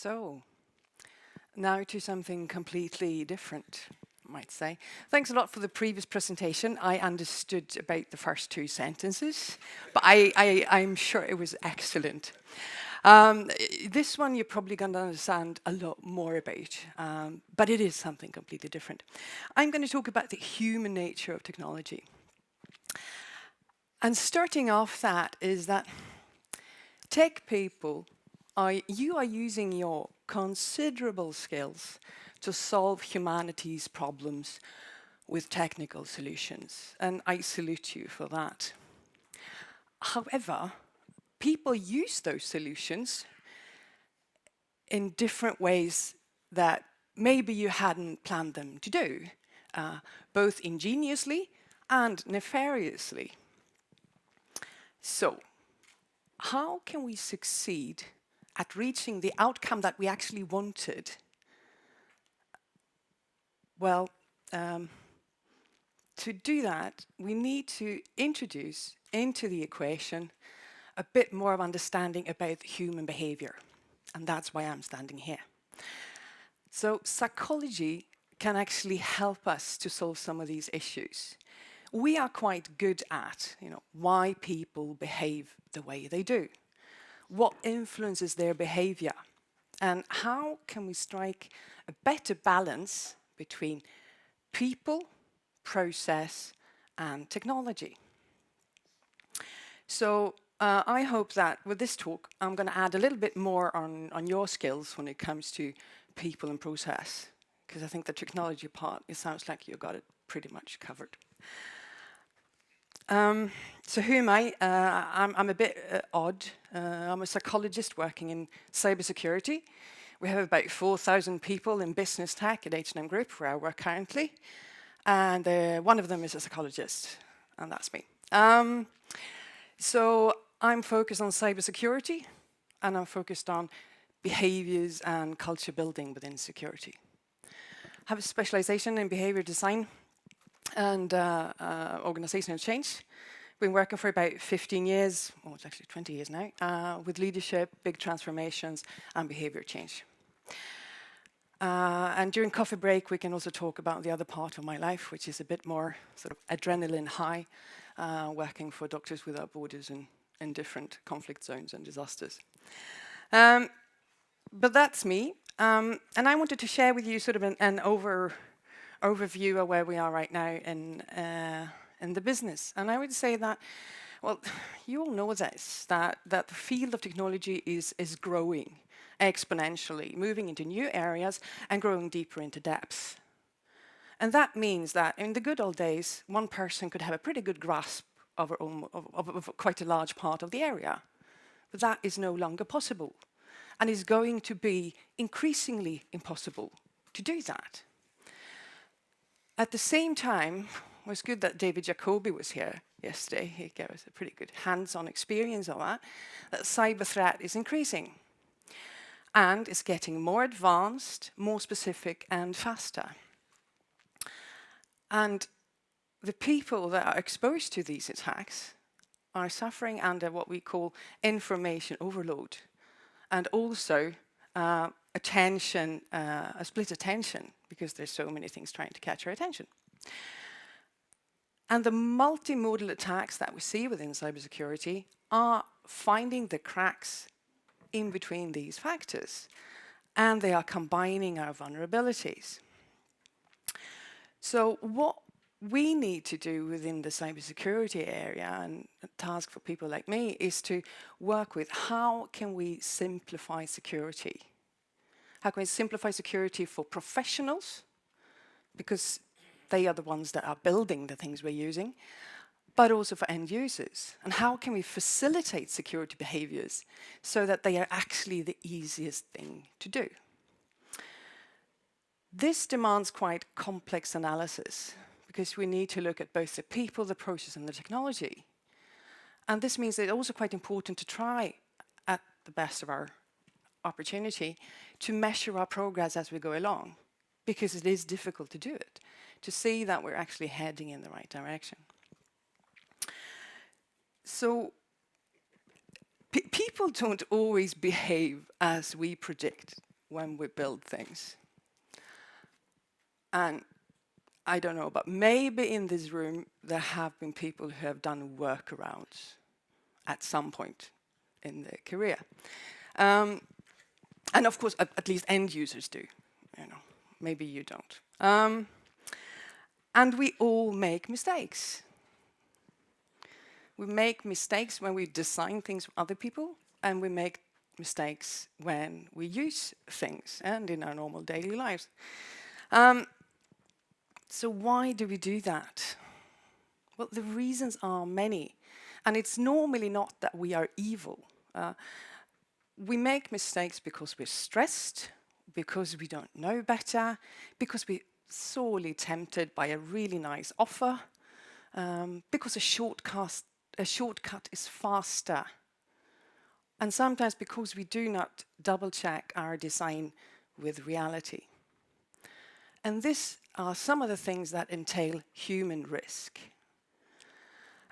So, now to something completely different, I might say. Thanks a lot for the previous presentation. I understood about the first two sentences, but I'm sure it was excellent. This one you're probably going to understand a lot more about, but it is something completely different. I'm going to talk about the human nature of technology. And starting off that is that tech people, you are using your considerable skills to solve humanity's problems with technical solutions, and I salute you for that. However, people use those solutions in different ways that maybe you hadn't planned them to do, both ingeniously and nefariously. So, how can we succeed at reaching the outcome that we actually wanted? Well, to do that, we need to introduce into the equation a bit more of understanding about human behavior. And that's why I'm standing here. So psychology can actually help us to solve some of these issues. We are quite good at, why people behave the way they do. What influences their behavior? And how can we strike a better balance between people, process, and technology? So I hope that with this talk, I'm going to add a little bit more on your skills when it comes to people and process, because I think the technology part, it sounds like you got it pretty much covered. So who am I? I'm a bit odd. I'm a psychologist working in cybersecurity. We have about 4,000 people in business tech at H&M Group, where I work currently. And one of them is a psychologist, and that's me. So I'm focused on cybersecurity, and I'm focused on behaviors and culture building within security. I have a specialization in behavior design and organizational change. Been working for about 15 years, well, it's actually 20 years now, with leadership, big transformations, and behavior change. And during coffee break, we can also talk about the other part of my life, which is a bit more sort of adrenaline high, working for Doctors Without Borders in different conflict zones and disasters. But that's me. And I wanted to share with you sort of an overview of where we are right now in the business. And I would say that, well, you all know this, that the field of technology is growing exponentially, moving into new areas and growing deeper into depth. And that means that in the good old days, one person could have a pretty good grasp of quite a large part of the area. But that is no longer possible, and is going to be increasingly impossible to do that. At the same time, it was good that David Jacobi was here yesterday. He gave us a pretty good hands-on experience of that cyber threat is increasing. And it's getting more advanced, more specific, and faster. And the people that are exposed to these attacks are suffering under what we call information overload, and also attention, a split attention, because there's so many things trying to catch our attention. And the multimodal attacks that we see within cybersecurity are finding the cracks in between these factors, and they are combining our vulnerabilities. So what we need to do within the cybersecurity area, and a task for people like me, is to work with how can we simplify security? How can we simplify security for professionals, because they are the ones that are building the things we're using, but also for end users? And how can we facilitate security behaviors so that they are actually the easiest thing to do? This demands quite complex analysis, because we need to look at both the people, the process, and the technology. And this means that it's also quite important to try, at the best of our opportunity, to measure our progress as we go along, because it is difficult to do it, to see that we're actually heading in the right direction. So people don't always behave as we predict when we build things. And I don't know, but maybe in this room there have been people who have done workarounds at some point in their career. And of course, at least end users do. You know, maybe you don't. And we all make mistakes. We make mistakes when we design things for other people, and we make mistakes when we use things and in our normal daily lives. So why do we do that? Well, the reasons are many, and it's normally not that we are evil. We make mistakes because we're stressed, because we don't know better, because we're sorely tempted by a really nice offer, because a shortcut is faster, and sometimes because we do not double-check our design with reality. And these are some of the things that entail human risk.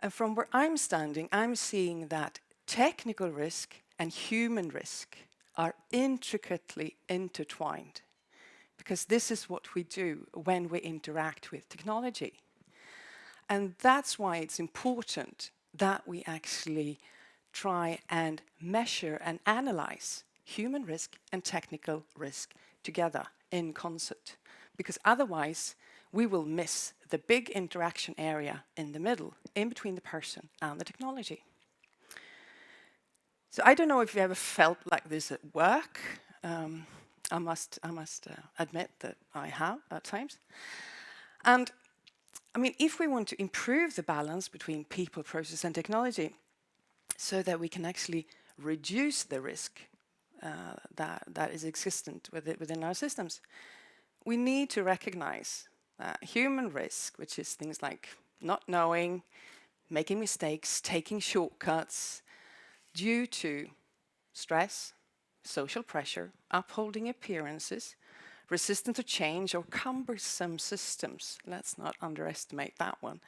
And from where I'm standing, I'm seeing that technical risk and human risk are intricately intertwined, because this is what we do when we interact with technology. And that's why it's important that we actually try and measure and analyze human risk and technical risk together in concert, because otherwise we will miss the big interaction area in the middle, in between the person and the technology. So I don't know if you ever felt like this at work. I must admit that I have at times. And I mean, if we want to improve the balance between people, process, and technology, so that we can actually reduce the risk that is existent within our systems, we need to recognize human risk, which is things like not knowing, making mistakes, taking shortcuts, due to stress, social pressure, upholding appearances, resistant to change, or cumbersome systems. Let's not underestimate that one.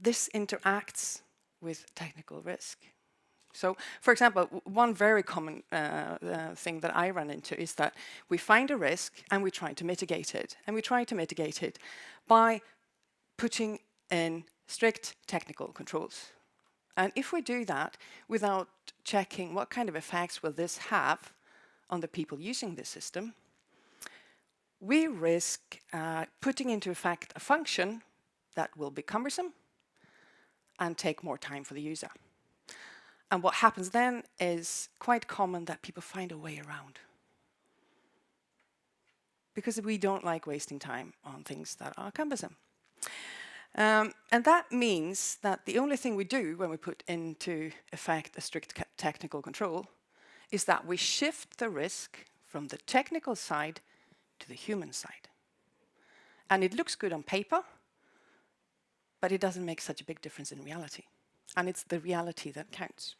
This interacts with technical risk. So, for example, one very common thing that I run into is that we find a risk and we try to mitigate it. And we try to mitigate it by putting in strict technical controls. And if we do that without checking what kind of effects will this have on the people using this system, we risk putting into effect a function that will be cumbersome and take more time for the user. And what happens then is quite common that people find a way around, because we don't like wasting time on things that are cumbersome. And that means that the only thing we do when we put into effect a strict technical control is that we shift the risk from the technical side to the human side. And it looks good on paper, but it doesn't make such a big difference in reality. And it's the reality that counts.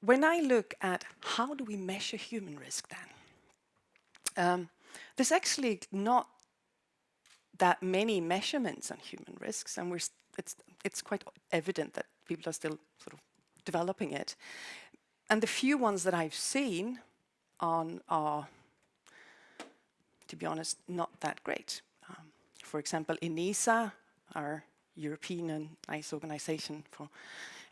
When I look at how do we measure human risk then, there's actually not that many measurements on human risks, and it's quite evident that people are still sort of developing it. And the few ones that I've seen are, to be honest, not that great. For example, ENISA, our European and nice organization for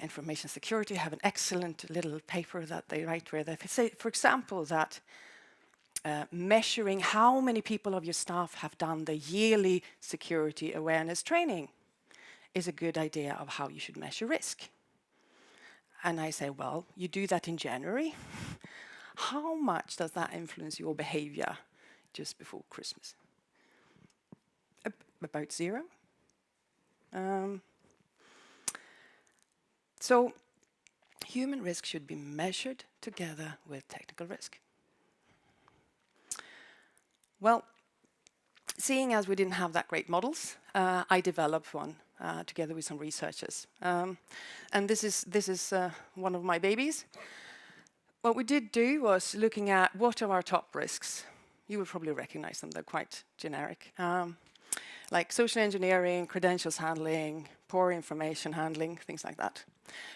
information security, have an excellent little paper that they write where they say, for example, that measuring how many people of your staff have done the yearly security awareness training is a good idea of how you should measure risk. And I say, well, you do that in January. How much does that influence your behavior just before Christmas? About zero. So human risk should be measured together with technical risk. Well, seeing as we didn't have that great models, I developed one together with some researchers. And this is one of my babies. What we did do was looking at what are our top risks. You will probably recognize them, they're quite generic. Like social engineering, credentials handling, poor information handling, things like that.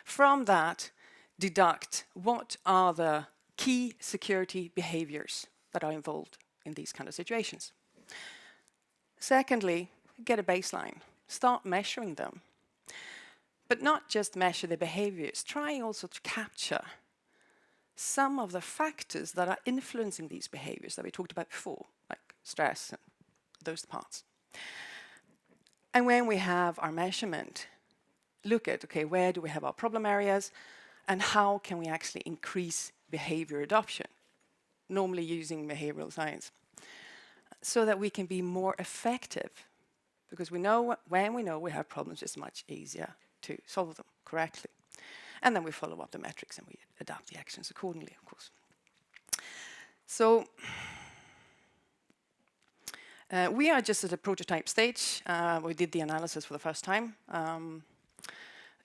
From that, deduct what are the key security behaviors that are involved in these kind of situations. Secondly, get a baseline. Start measuring them. But not just measure the behaviors. Try also to capture some of the factors that are influencing these behaviors that we talked about before, like stress and those parts. And when we have our measurement, look at, okay, where do we have our problem areas and how can we actually increase behavior adoption, normally using behavioral science, so that we can be more effective. Because we know when we know we have problems, it's much easier to solve them correctly. And then we follow up the metrics and we adapt the actions accordingly, of course. So we are just at a prototype stage. We did the analysis for the first time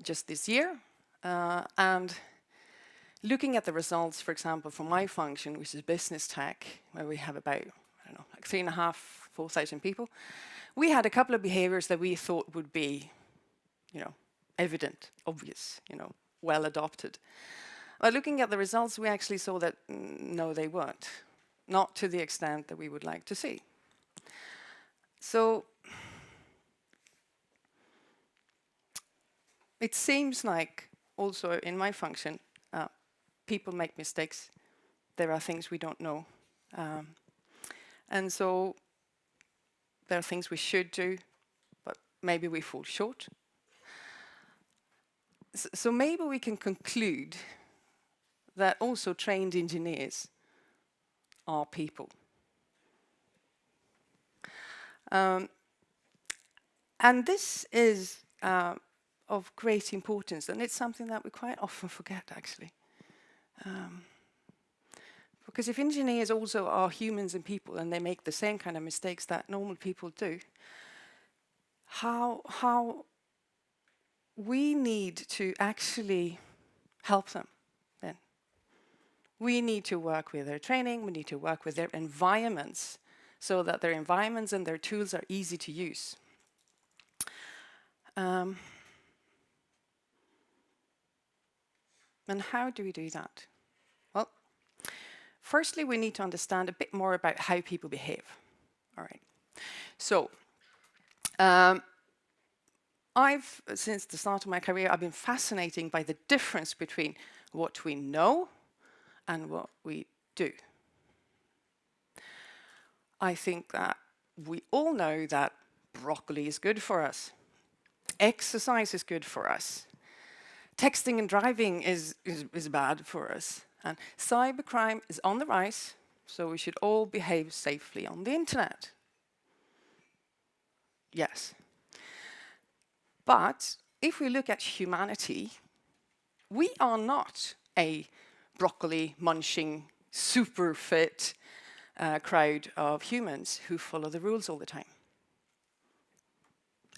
just this year. And looking at the results, for example, for my function, which is business tech, where we have about, I don't know, like 3,500, 4,000 people, we had a couple of behaviors that we thought would be, evident, obvious, well adopted. But looking at the results, we actually saw that no, they weren't. Not to the extent that we would like to see. So it seems like also in my function, people make mistakes. There are things we don't know. And so there are things we should do, but maybe we fall short. So maybe we can conclude that also trained engineers are people. And this is of great importance, and it's something that we quite often forget, actually. Because if engineers also are humans and people, and they make the same kind of mistakes that normal people do, how we need to actually help them then. We need to work with their training, we need to work with their environments, so that their environments and their tools are easy to use. And how do we do that? Well, firstly, we need to understand a bit more about how people behave. All right. So, since the start of my career, I've been fascinated by the difference between what we know and what we do. I think that we all know that broccoli is good for us. Exercise is good for us. Texting and driving is bad for us. And cybercrime is on the rise, so we should all behave safely on the internet. Yes. But if we look at humanity, we are not a broccoli munching, super fit crowd of humans who follow the rules all the time.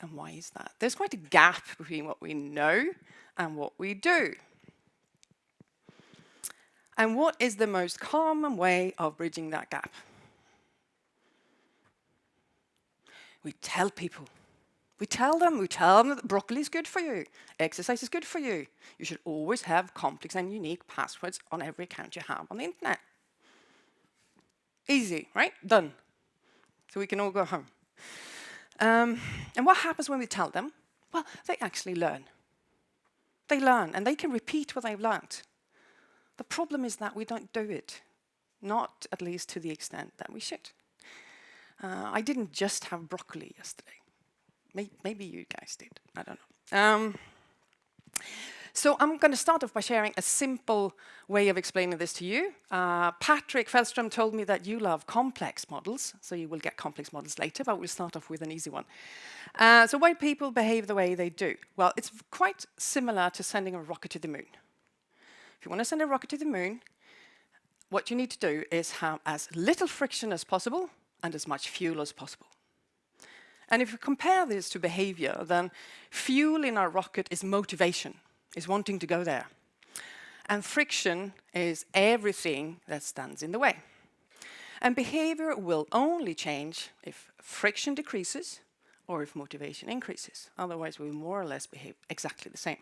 And why is that? There's quite a gap between what we know and what we do. And what is the most common way of bridging that gap? We tell people. We tell them that broccoli is good for you. Exercise is good for you. You should always have complex and unique passwords on every account you have on the internet. Easy, right? Done. So we can all go home. And what happens when we tell them? Well, they actually learn. They learn, and they can repeat what they've learned. The problem is that we don't do it. Not at least to the extent that we should. I didn't just have broccoli yesterday. Maybe you guys did. I don't know. So I'm going to start off by sharing a simple way of explaining this to you. Patrick Fellstrom told me that you love complex models, so you will get complex models later, but we'll start off with an easy one. So why people behave the way they do? Well, it's quite similar to sending a rocket to the moon. If you want to send a rocket to the moon, what you need to do is have as little friction as possible and as much fuel as possible. And if you compare this to behavior, then fuel in our rocket is motivation, is wanting to go there. And friction is everything that stands in the way. And behavior will only change if friction decreases or if motivation increases. Otherwise, we more or less behave exactly the same.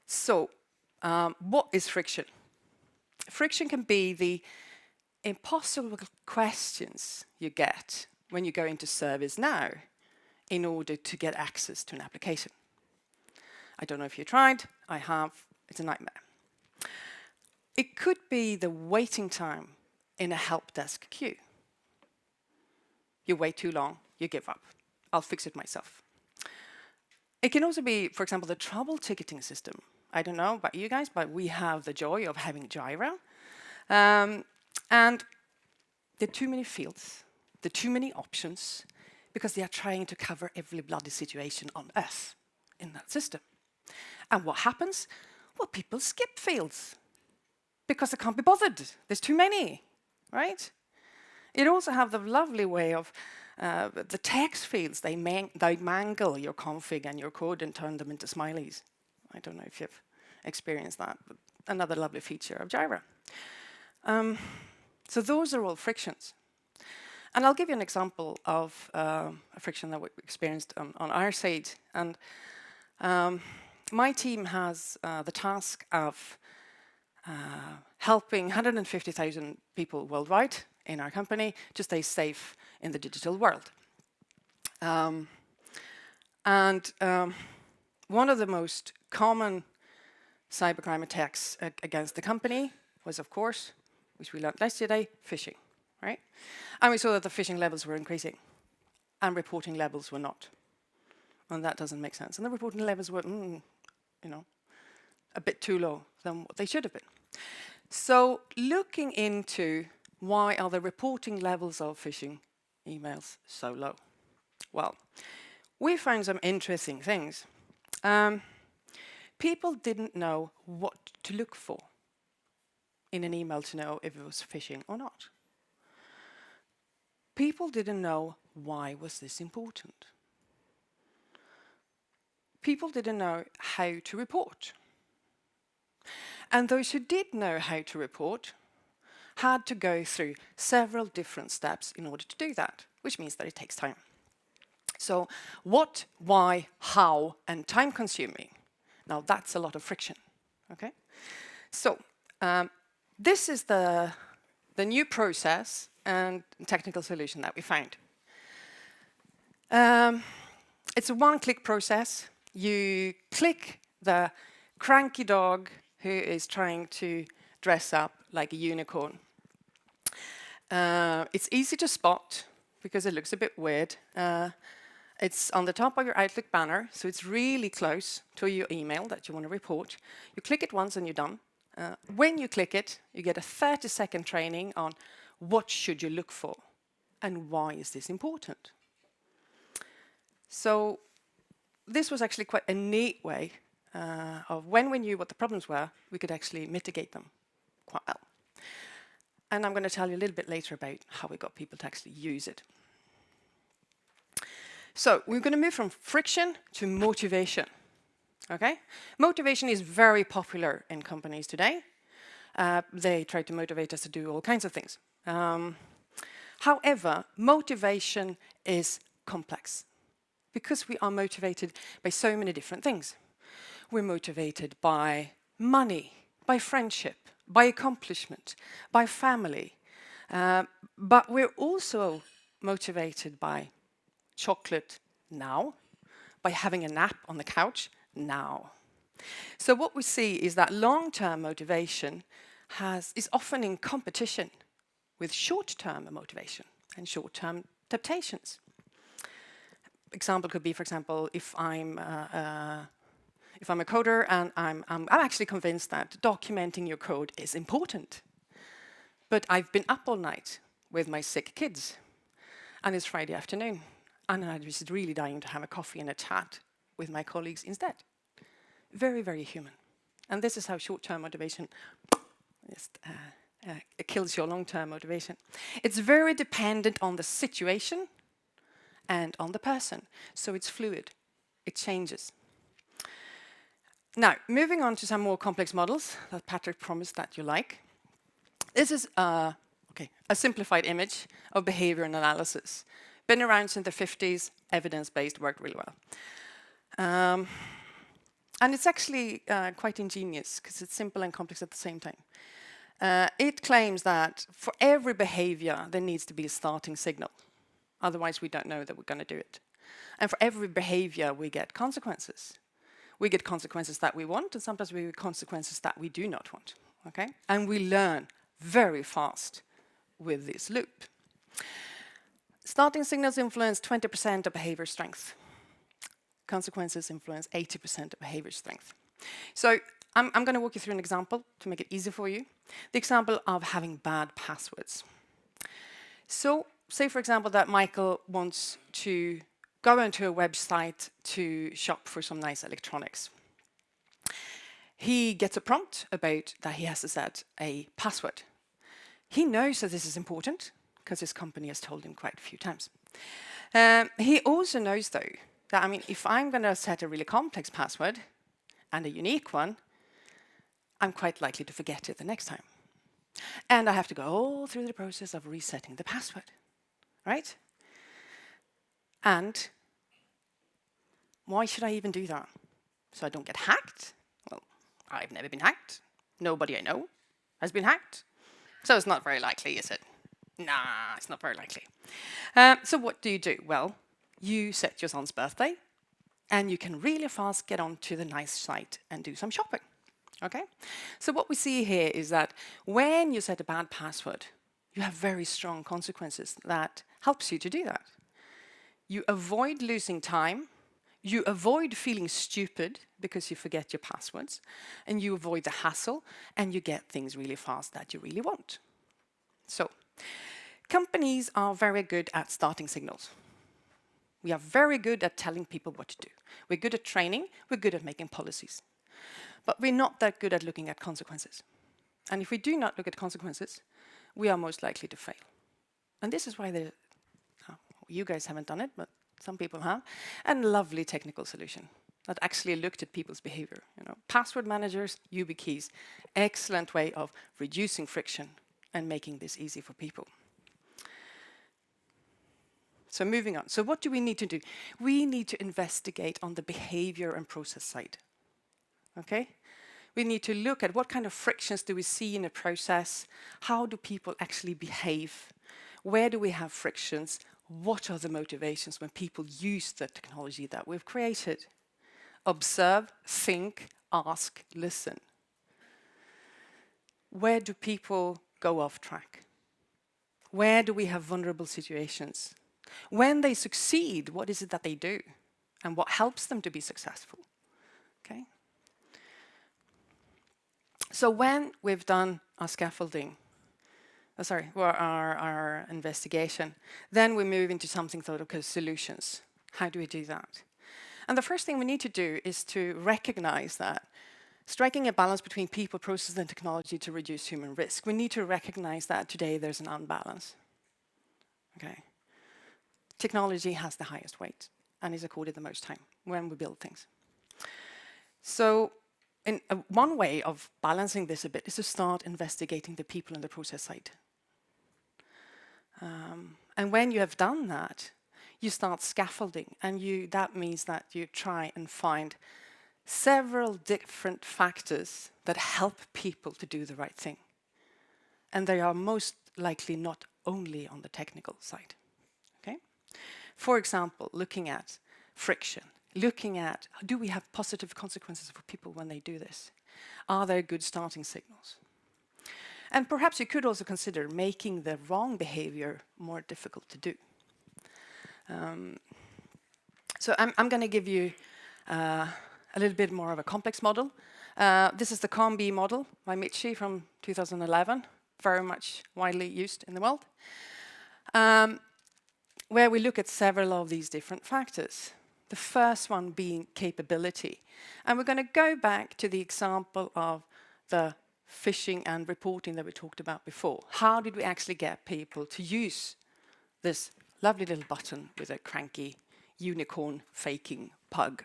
So, what is friction? friction can be the impossible questions you get when you go into ServiceNow in order to get access to an application. I don't know if you tried, I have, it's a nightmare. It could be the waiting time in a help desk queue. You wait too long, you give up. I'll fix it myself. It can also be, for example, the trouble ticketing system. I don't know about you guys, but we have the joy of having Jira. And there are too many fields, there are too many options, because they are trying to cover every bloody situation on Earth in that system. And what happens? Well, people skip fields because they can't be bothered. There's too many, right? It also have the lovely way of the text fields. They mangle your config and your code and turn them into smileys. I don't know if you've experienced that, but another lovely feature of Jira. So those are all frictions. And I'll give you an example of a friction that we experienced on our side. And my team has the task of helping 150,000 people worldwide in our company to stay safe in the digital world. One of the most common cybercrime attacks against the company was, of course, which we learned yesterday, phishing, right? And we saw that the phishing levels were increasing and reporting levels were not. And that doesn't make sense. And the reporting levels were, a bit too low than what they should have been. So looking into why are the reporting levels of phishing emails so low? Well, we found some interesting things. People didn't know what to look for in an email to know if it was phishing or not. People didn't know why was this important. People didn't know how to report. And those who did know how to report had to go through several different steps in order to do that, which means that it takes time. So what, why, how, and time-consuming. Now that's a lot of friction, okay? So this is the new process and technical solution that we found. It's a one-click process. You click the cranky dog who is trying to dress up like a unicorn. It's easy to spot because it looks a bit weird. It's on the top of your Outlook banner, so it's really close to your email that you want to report. You click it once and you're done. When you click it, you get a 30-second training on what should you look for and why is this important. So this was actually quite a neat way of when we knew what the problems were, we could actually mitigate them quite well. And I'm going to tell you a little bit later about how we got people to actually use it. So we're going to move from friction to motivation. Okay? Motivation is very popular in companies today. They try to motivate us to do all kinds of things. However, motivation is complex because we are motivated by so many different things. We're motivated by money, by friendship, by accomplishment, by family. But we're also motivated by chocolate now, by having a nap on the couch now. So what we see is that long-term motivation is often in competition with short-term motivation and short-term temptations. Example could be, for example, if I'm a coder and I'm actually convinced that documenting your code is important. But I've been up all night with my sick kids and it's Friday afternoon and I was really dying to have a coffee and a chat with my colleagues instead. Very, very human. And this is how short-term motivation just kills your long-term motivation. It's very dependent on the situation and on the person. So it's fluid. It changes. Now, moving on to some more complex models that Patrick promised that you like. This is a simplified image of behavior and analysis. Been around since the 50s, evidence-based, worked really well. And it's actually quite ingenious because it's simple and complex at the same time. It claims that for every behavior, there needs to be a starting signal. Otherwise, we don't know that we're going to do it. And for every behavior, we get consequences. We get consequences that we want, and sometimes we get consequences that we do not want. Okay? And we learn very fast with this loop. Starting signals influence 20% of behavior strength. Consequences influence 80% of behavior strength. So I'm going to walk you through an example to make it easy for you. The example of having bad passwords. So say, for example, that Michael wants to go into a website to shop for some nice electronics. He gets a prompt about that he has to set a password. He knows that this is important because his company has told him quite a few times. He also knows, though, that if I'm going to set a really complex password and a unique one, I'm quite likely to forget it the next time. And I have to go all through the process of resetting the password, right? And why should I even do that? So I don't get hacked? Well, I've never been hacked. Nobody I know has been hacked. So it's not very likely, is it? Nah, it's not very likely. So what do? Well, you set your son's birthday, and you can really fast get onto the nice site and do some shopping. Okay? So what we see here is that when you set a bad password, you have very strong consequences that helps you to do that. You avoid losing time, you avoid feeling stupid because you forget your passwords, and you avoid the hassle, and you get things really fast that you really want. So, companies are very good at starting signals. We are very good at telling people what to do. We're good at training, we're good at making policies. But we're not that good at looking at consequences. And if we do not look at consequences, we are most likely to fail. And this is why you guys haven't done it, but some people have, a lovely technical solution that actually looked at people's behavior. Password managers, YubiKeys, excellent way of reducing friction and making this easy for people. So moving on. So what do we need to do? We need to investigate on the behavior and process side. Okay? We need to look at what kind of frictions do we see in a process? How do people actually behave? Where do we have frictions? What are the motivations when people use the technology that we've created? Observe, think, ask, listen. Where do people go off track? Where do we have vulnerable situations? When they succeed, what is it that they do? And what helps them to be successful? Okay? So when we've done our scaffolding, our investigation, then we move into something sort of solutions. How do we do that? And the first thing we need to do is to recognize that striking a balance between people, process, and technology to reduce human risk. We need to recognize that today there's an unbalance. Okay. Technology has the highest weight and is accorded the most time when we build things. So one way of balancing this a bit is to start investigating the people and the process side. And when you have done that, you start scaffolding, and that means that you try and find several different factors that help people to do the right thing. And they are most likely not only on the technical side. Okay? For example, looking at friction, looking at do we have positive consequences for people when they do this? Are there good starting signals? And perhaps you could also consider making the wrong behavior more difficult to do. So I'm going to give you a little bit more of a complex model. This is the COM-B model by Michi from 2011, very much widely used in the world, where we look at several of these different factors. The first one being capability. And we're going to go back to the example of the phishing and reporting that we talked about before. How did we actually get people to use this lovely little button with a cranky unicorn faking pug?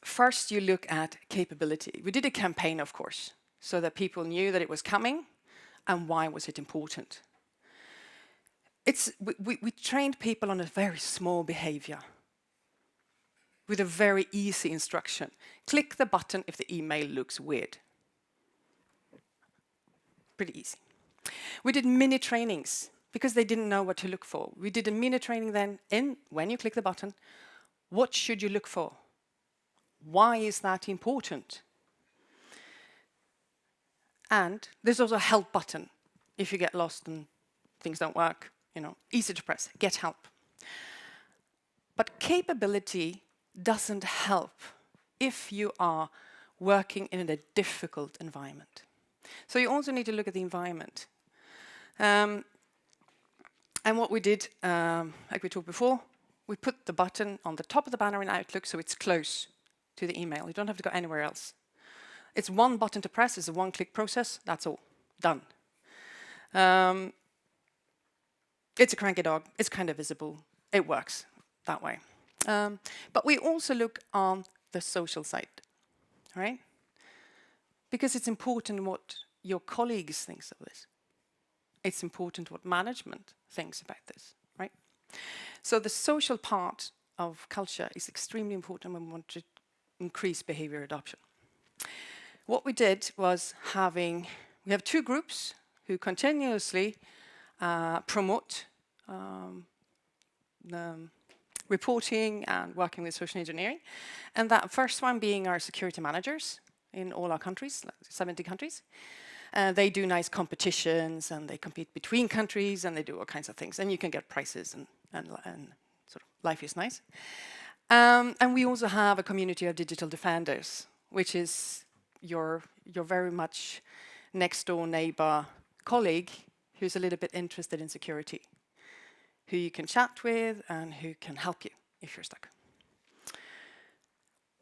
First, you look at capability. We did a campaign, of course, so that people knew that it was coming and why was it important. We trained people on a very small behavior with a very easy instruction. Click the button if the email looks weird. Pretty easy. We did mini trainings because they didn't know what to look for. We did a mini training then when you click the button, what should you look for? Why is that important? And there's also a help button if you get lost and things don't work, easy to press, get help. But capability doesn't help if you are working in a difficult environment. So you also need to look at the environment. And what we did, like we talked before, we put the button on the top of the banner in Outlook so it's close to the email. You don't have to go anywhere else. It's one button to press, it's a one-click process, that's all, done. It's a cranky dog, it's kind of visible, it works that way. But we also look on the social side, right? Because it's important what your colleagues think of this. It's important what management thinks about this, right? So the social part of culture is extremely important when we want to increase behavior adoption. What we did was we have two groups who continuously promote the reporting and working with social engineering. And that first one being our security managers in all our countries, like 70 countries. They do nice competitions and they compete between countries and they do all kinds of things. And you can get prizes and sort of life is nice. And we also have a community of digital defenders, which is your very much next door neighbor colleague who's a little bit interested in security, who you can chat with and who can help you if you're stuck.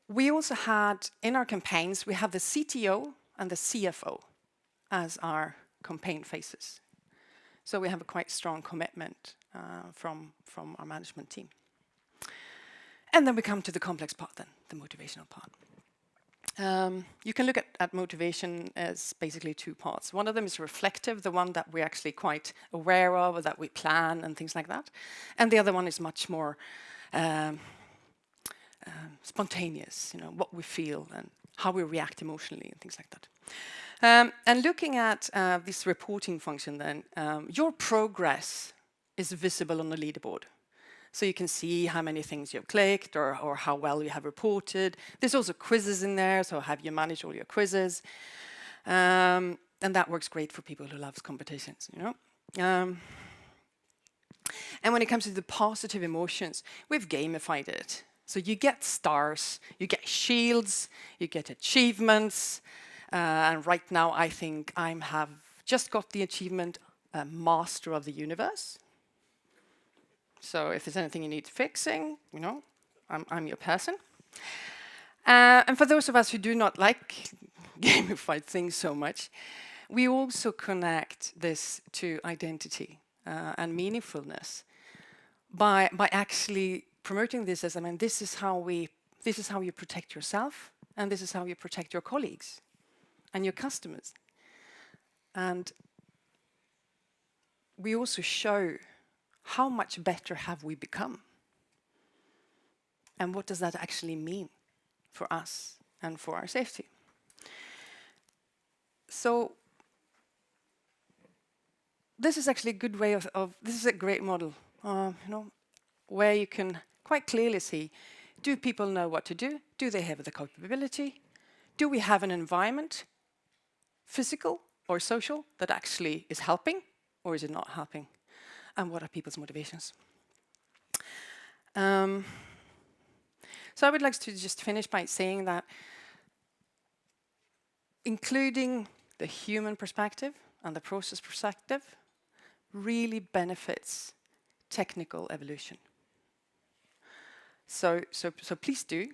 We also had, in our campaigns, we have the CTO and the CFO as our campaign faces. So we have a quite strong commitment from our management team. And then we come to the complex part then, the motivational part. You can look at motivation as basically two parts. One of them is reflective, the one that we're actually quite aware of, or that we plan and things like that. And the other one is much more spontaneous, what we feel and how we react emotionally and things like that. And looking at this reporting function then, your progress is visible on the leaderboard. So you can see how many things you've clicked or how well you have reported. There's also quizzes in there, so have you managed all your quizzes? And that works great for people who love competitions, And when it comes to the positive emotions, we've gamified it. So you get stars, you get shields, you get achievements. And right now I think I have just got the achievement Master of the Universe. So if there's anything you need fixing, I'm your person. And for those of us who do not like gamified things so much, we also connect this to identity and meaningfulness by actually promoting this as, this is how you protect yourself, and this is how you protect your colleagues and your customers. And we also show how much better have we become? And what does that actually mean for us and for our safety? So this is actually a good way this is a great model, where you can quite clearly see, do people know what to do? Do they have the capability? Do we have an environment, physical or social, that actually is helping, or is it not helping? And what are people's motivations? So I would like to just finish by saying that including the human perspective and the process perspective really benefits technical evolution. So please do.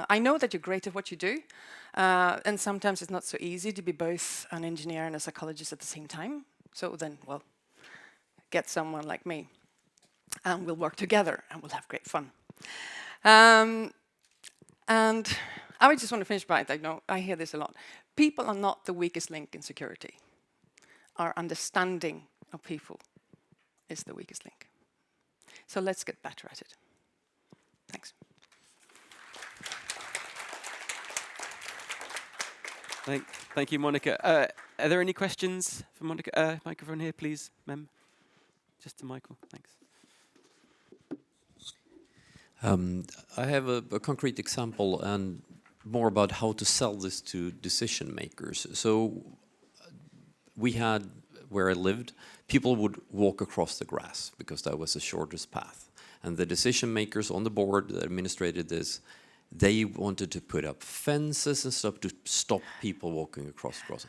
I know that you're great at what you do, and sometimes it's not so easy to be both an engineer and a psychologist at the same time. So then, get someone like me, and we'll work together, and we'll have great fun. And I would just want to finish by that. I hear this a lot. People are not the weakest link in security. Our understanding of people is the weakest link. So let's get better at it. Thanks. Thank you, Monika. Are there any questions for Monika? Microphone here, please, ma'am. Just to Michael, thanks. I have a concrete example and more about how to sell this to decision makers. So we had, where I lived, people would walk across the grass because that was the shortest path. And the decision makers on the board that administrated this, they wanted to put up fences and stuff to stop people walking across the grass.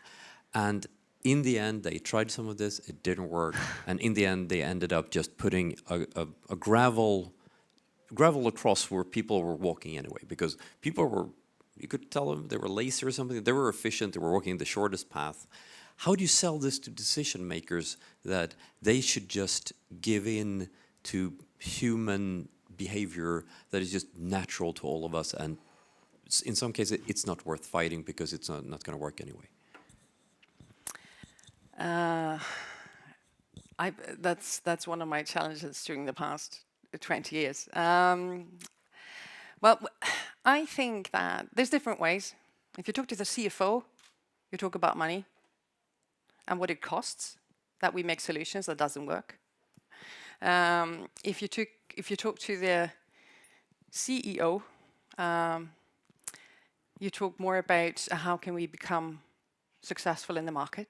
And in the end, they tried some of this, it didn't work. And in the end, they ended up just putting a gravel across where people were walking anyway, because people were, you could tell them they were lazy or something, they were efficient, they were walking the shortest path. How do you sell this to decision makers that they should just give in to human behavior that is just natural to all of us, and in some cases it's not worth fighting because it's not going to work anyway? That's one of my challenges during the past 20 years. Well, I think that there's different ways. If you talk to the CFO, you talk about money and what it costs that we make solutions that doesn't work. If you talk to the CEO, you talk more about how can we become successful in the market.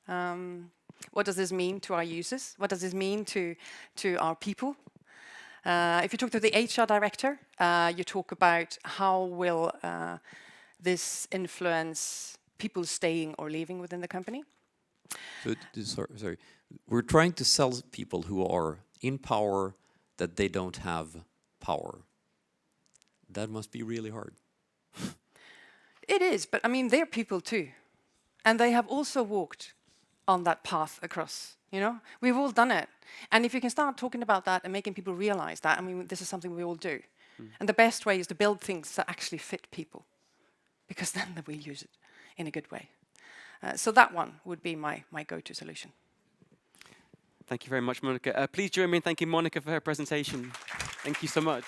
What does this mean to our users? What does this mean to our people? If you talk to the HR director, you talk about how will this influence people staying or leaving within the company. So, sorry, we're trying to sell people who are in power that they don't have power. That must be really hard. It is, but I mean, they're people too. And they have also walked on that path across, you know? We've all done it. And if you can start talking about that and making people realize that, I mean, this is something we all do. And the best way is to build things that actually fit people, because then they will use it in a good way. So that one would be my go-to solution. Thank you very much, Monika. Please join me in thanking Monika for her presentation. Thank you so much.